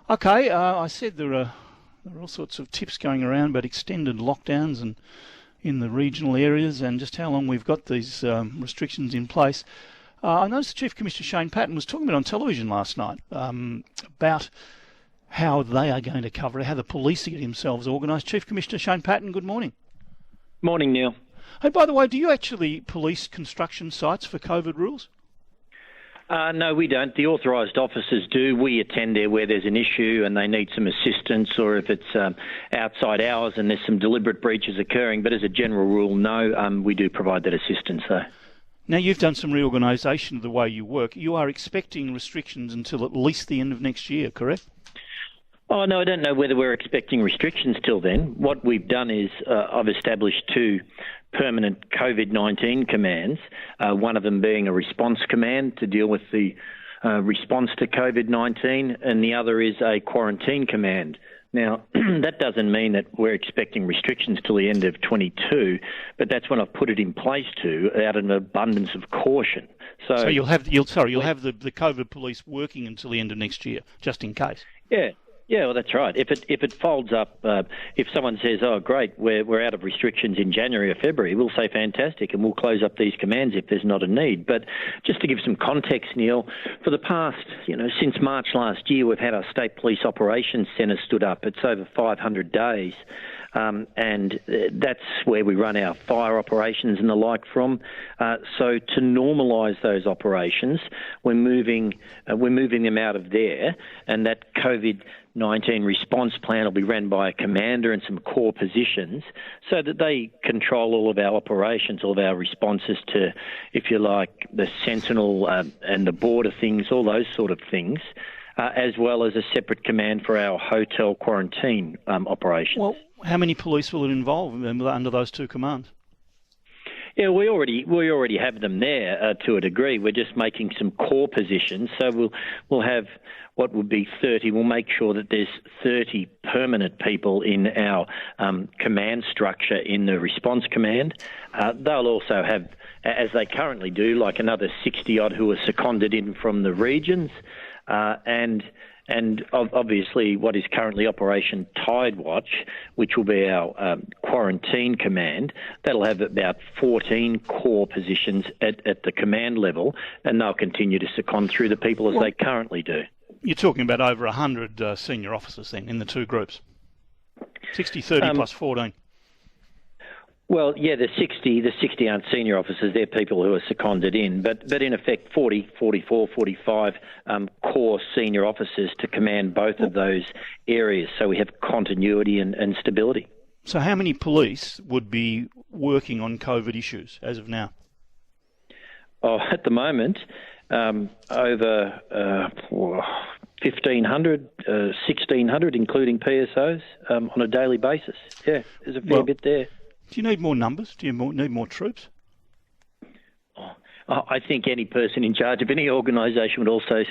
Okay, I said there are all sorts of tips going around about extended lockdowns and in the regional areas and just how long we've got these restrictions in place. I noticed Chief Commissioner Shane Patton was talking about on television last night about how they are going to cover it, how the police are getting themselves organised. Chief Commissioner Shane Patton, good morning. Morning, Neil. Hey, by the way, do you actually police construction sites for COVID rules? No, we don't. The authorised officers do. We attend there where there's an issue and they need some assistance, or if it's outside hours and there's some deliberate breaches occurring. But as a general rule, no, we do provide that assistance, though. Now, you've done some reorganisation of the way you work. You are expecting restrictions until at least the end of next year, correct? Oh, no, I don't know whether we're expecting restrictions till then. What we've done is I've established two permanent COVID-19 commands, one of them being a response command to deal with the response to COVID-19, and the other is a quarantine command. Now, that doesn't mean that we're expecting restrictions till the end of 22, but that's when I've put it in place out of an abundance of caution. So you'll have the COVID police working until the end of next year, just in case. Yeah, well, that's right. If it folds up, if someone says, "Oh, great, we're out of restrictions in January or February," we'll say fantastic, and we'll close up these commands if there's not a need. But just to give some context, Neil, for the past, since March last year, we've had our State Police Operations Centre stood up. It's over 500 days. And that's where we run our fire operations and the like from. So to normalise those operations, we're moving them out of there, and that COVID-19 response plan will be run by a commander and some core positions, so that they control all of our operations, all of our responses to, if you like, the Sentinel and the border things, all those sort of things. As well as a separate command for our hotel quarantine operations. Well, how many police will it involve under those two commands? Yeah, we already have them there to a degree. We're just making some core positions. So we'll have what would be 30. We'll make sure that there's 30 permanent people in our command structure in the response command. They'll also have, as they currently do, like another 60-odd who are seconded in from the regions. And obviously what is currently Operation Tide Watch, which will be our quarantine command, that'll have about 14 core positions at the command level, and they'll continue to second through the people as they currently do. You're talking about over 100 senior officers then in the two groups? 60, 30 plus 14. Well, yeah, the 60 aren't senior officers, they're people who are seconded in, but in effect 40, 44, 45 core senior officers to command both of those areas, so we have continuity and stability. So how many police would be working on COVID issues as of now? Oh, at the moment, over 1,500, 1,600, including PSOs, on a daily basis. Yeah, there's a fair bit there. Do you need more numbers? Do you need more troops? I think any person in charge of any organisation would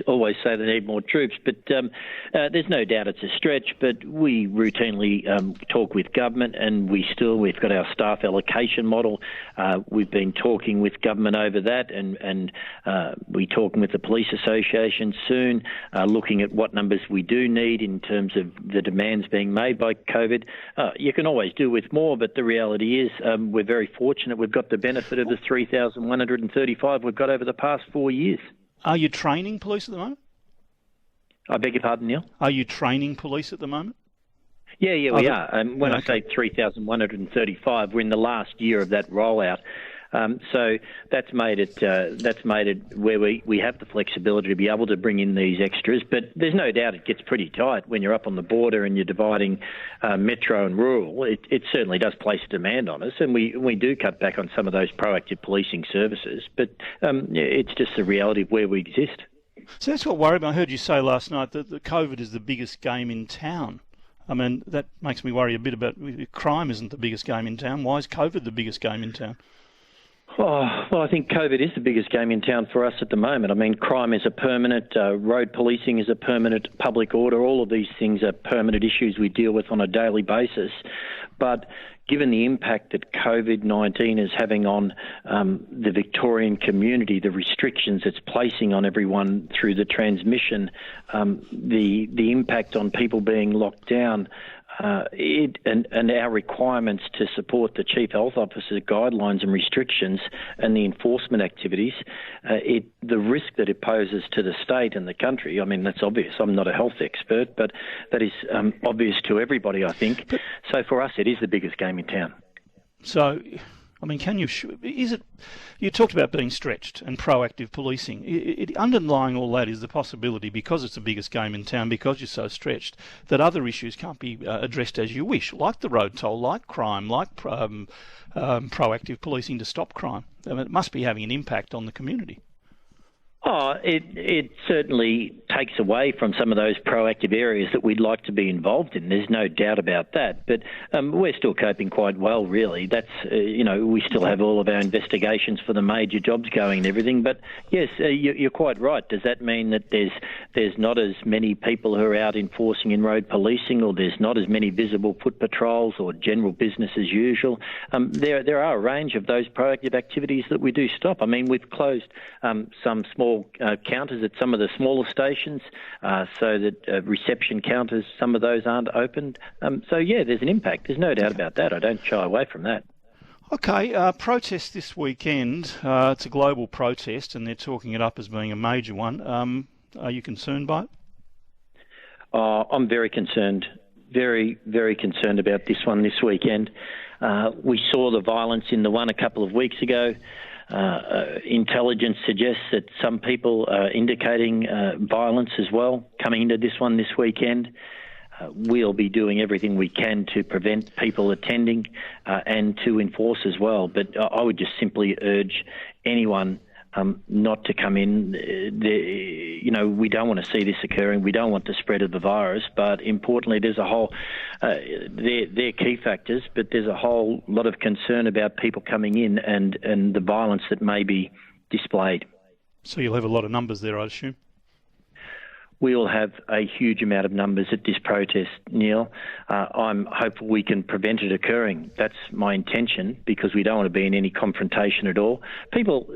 always say they need more troops, but there's no doubt it's a stretch. But we routinely talk with government, and we've got our staff allocation model. We've been talking with government over that, and we're talking with the Police Association soon, looking at what numbers we do need in terms of the demands being made by COVID. You can always do with more, but the reality is we're very fortunate. We've got the benefit of the 3,135 we've got over the past 4 years. Are you training police at the moment? I beg your pardon, Neil? Are you training police at the moment? Yeah, we are. When I say 3,135, we're in the last year of that rollout. So that's made it where we have the flexibility to be able to bring in these extras. But there's no doubt it gets pretty tight when you're up on the border and you're dividing metro and rural. It certainly does place a demand on us, and we do cut back on some of those proactive policing services. But it's just the reality of where we exist. So that's what worried me. I heard you say last night that the COVID is the biggest game in town. I mean, that makes me worry a bit about crime isn't the biggest game in town. Why is COVID the biggest game in town? Oh, well, I think COVID is the biggest game in town for us at the moment. I mean, crime is a permanent, road policing is a permanent, public order. All of these things are permanent issues we deal with on a daily basis. But given the impact that COVID-19 is having on the Victorian community, the restrictions it's placing on everyone through the transmission, the impact on people being locked down, and our requirements to support the Chief Health Officer's guidelines and restrictions and the enforcement activities, the risk that it poses to the state and the country, I mean, that's obvious. I'm not a health expert, but that is obvious to everybody, I think. So for us, it is the biggest game in town. So, I mean, you talked about being stretched and proactive policing. Underlying all that is the possibility, because it's the biggest game in town, because you're so stretched, that other issues can't be addressed as you wish, like the road toll, like crime, like proactive policing to stop crime. I mean, it must be having an impact on the community. Oh, it certainly takes away from some of those proactive areas that we'd like to be involved in. There's no doubt about that. But we're still coping quite well, really. That's, we still have all of our investigations for the major jobs going and everything. But yes, you're quite right. Does that mean that there's not as many people who are out enforcing in-road policing, or there's not as many visible foot patrols or general business as usual? There are a range of those proactive activities that we do stop. I mean, we've closed some small counters at some of the smaller stations, so that reception counters, some of those aren't opened. So yeah, there's an impact. There's no doubt about that. I don't shy away from that. Okay, protest this weekend. It's a global protest, and they're talking it up as being a major one. Are you concerned by it? I'm very concerned. Very, very concerned about this one this weekend. We saw the violence in the one a couple of weeks ago. Intelligence suggests that some people are indicating violence as well coming into this one this weekend. We'll be doing everything we can to prevent people attending and to enforce as well. But I would just simply urge anyone not to come in. We don't want to see this occurring. We don't want the spread of the virus. But importantly, there's a whole, they're key factors, but there's a whole lot of concern about people coming in and the violence that may be displayed. So you'll have a lot of numbers there, I assume? We will have a huge amount of numbers at this protest, Neil. I'm hopeful we can prevent it occurring. That's my intention, because we don't want to be in any confrontation at all. People,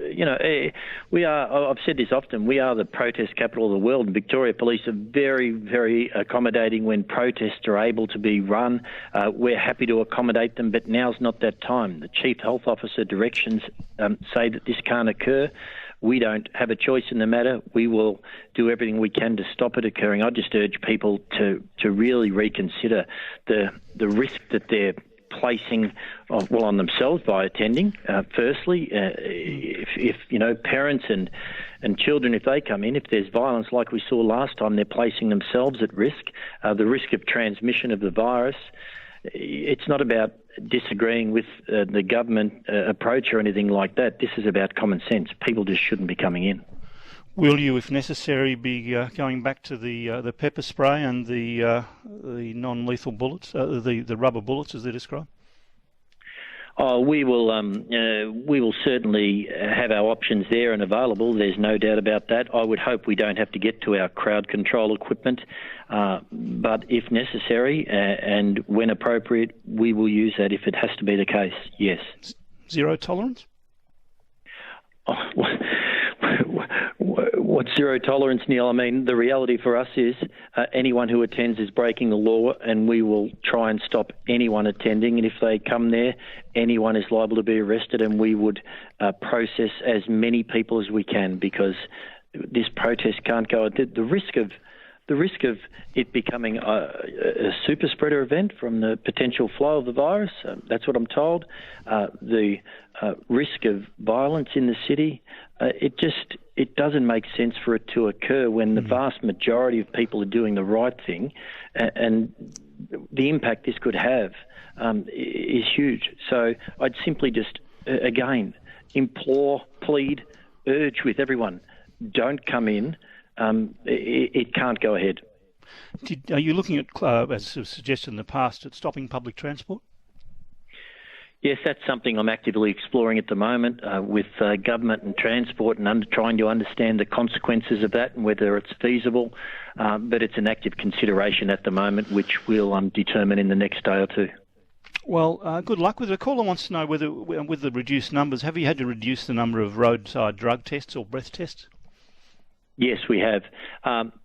we are, I've said this often, we are the protest capital of the world, and Victoria Police are very, very accommodating when protests are able to be run. We're happy to accommodate them, but now's not that time. The Chief Health Officer directions say that this can't occur. We don't have a choice in the matter. We will do everything we can to stop it occurring. I just urge people to really reconsider the risk that they're placing on themselves by attending. Firstly, if parents and children, if they come in, if there's violence like we saw last time, they're placing themselves at risk. The risk of transmission of the virus. It's not about disagreeing with the government approach or anything like that. This is about common sense. People just shouldn't be coming in. Will you, if necessary, be going back to the pepper spray and the non-lethal bullets, the rubber bullets as they're described? Oh, we will certainly have our options there and available. There's no doubt about that. I would hope we don't have to get to our crowd control equipment, but if necessary and when appropriate, we will use that if it has to be the case, yes. Zero tolerance? What's zero tolerance, Neil? I mean, the reality for us is anyone who attends is breaking the law, and we will try and stop anyone attending. And if they come there, anyone is liable to be arrested, and we would process as many people as we can, because this protest can't go. The risk of it becoming a super spreader event from the potential flow of the virus, that's what I'm told. The risk of violence in the city, it doesn't make sense for it to occur when the vast majority of people are doing the right thing, and the impact this could have is huge. So I'd simply just, again, implore, plead, urge with everyone, don't come in. It can't go ahead. Are you looking at, as suggested in the past, at stopping public transport? Yes, that's something I'm actively exploring at the moment with government and transport, and trying to understand the consequences of that and whether it's feasible. But it's an active consideration at the moment, which we'll determine in the next day or two. Well, good luck with it. A caller wants to know whether, with the reduced numbers, have you had to reduce the number of roadside drug tests or breath tests? Yes, we have.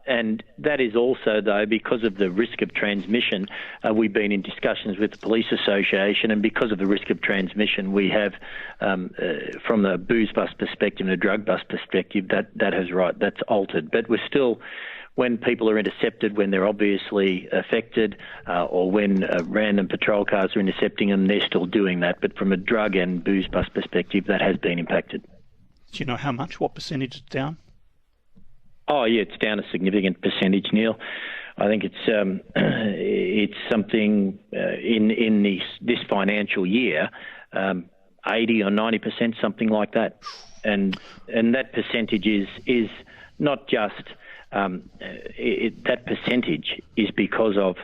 And that is also, though, because of the risk of transmission, we've been in discussions with the Police Association, and because of the risk of transmission, we have, from the booze bust perspective and a drug bust perspective, that's altered. But we're still, when people are intercepted, when they're obviously affected, or when random patrol cars are intercepting them, they're still doing that. But from a drug and booze bust perspective, that has been impacted. Do you know how much? What percentage is down? Oh, yeah, it's down a significant percentage, Neil. I think it's something in this financial year, 80 or 90%, something like that, and that percentage is not just that percentage is because of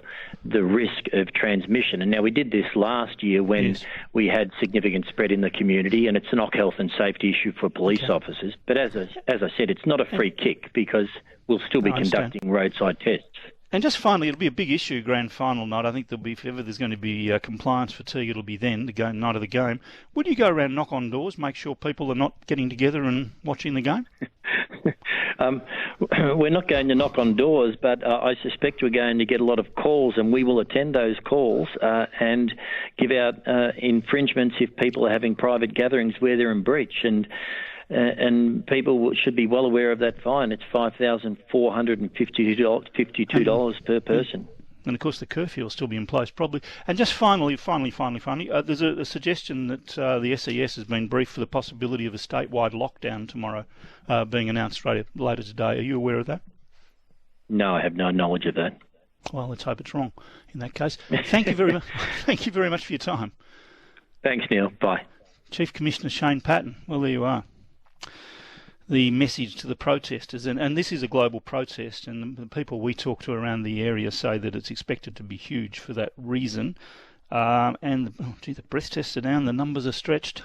the risk of transmission. And now we did this last year when we had significant spread in the community, and it's an health and safety issue for police officers. But as I said, it's not a free kick because we'll still be conducting roadside tests. And just finally, it'll be a big issue, grand final night. I think there'll be, if ever there's going to be compliance fatigue, it'll be then, the night of the game. Would you go around, knock on doors, make sure people are not getting together and watching the game? We're not going to knock on doors, but I suspect we're going to get a lot of calls, and we will attend those calls and give out infringements if people are having private gatherings where they're in breach. And people should be well aware of that fine. It's $5,452 per person. And of course the curfew will still be in place probably. And just finally, there's a suggestion that the SES has been briefed for the possibility of a statewide lockdown tomorrow being announced later today. Are you aware of that? No, I have no knowledge of that. Well, let's hope it's wrong in that case. Thank you very much. Thank you very much for your time. Thanks, Neil. Bye. Chief Commissioner Shane Patton. Well, there you are. The message to the protesters, and this is a global protest, and the people we talk to around the area say that it's expected to be huge for that reason. The breath tests are down, the numbers are stretched.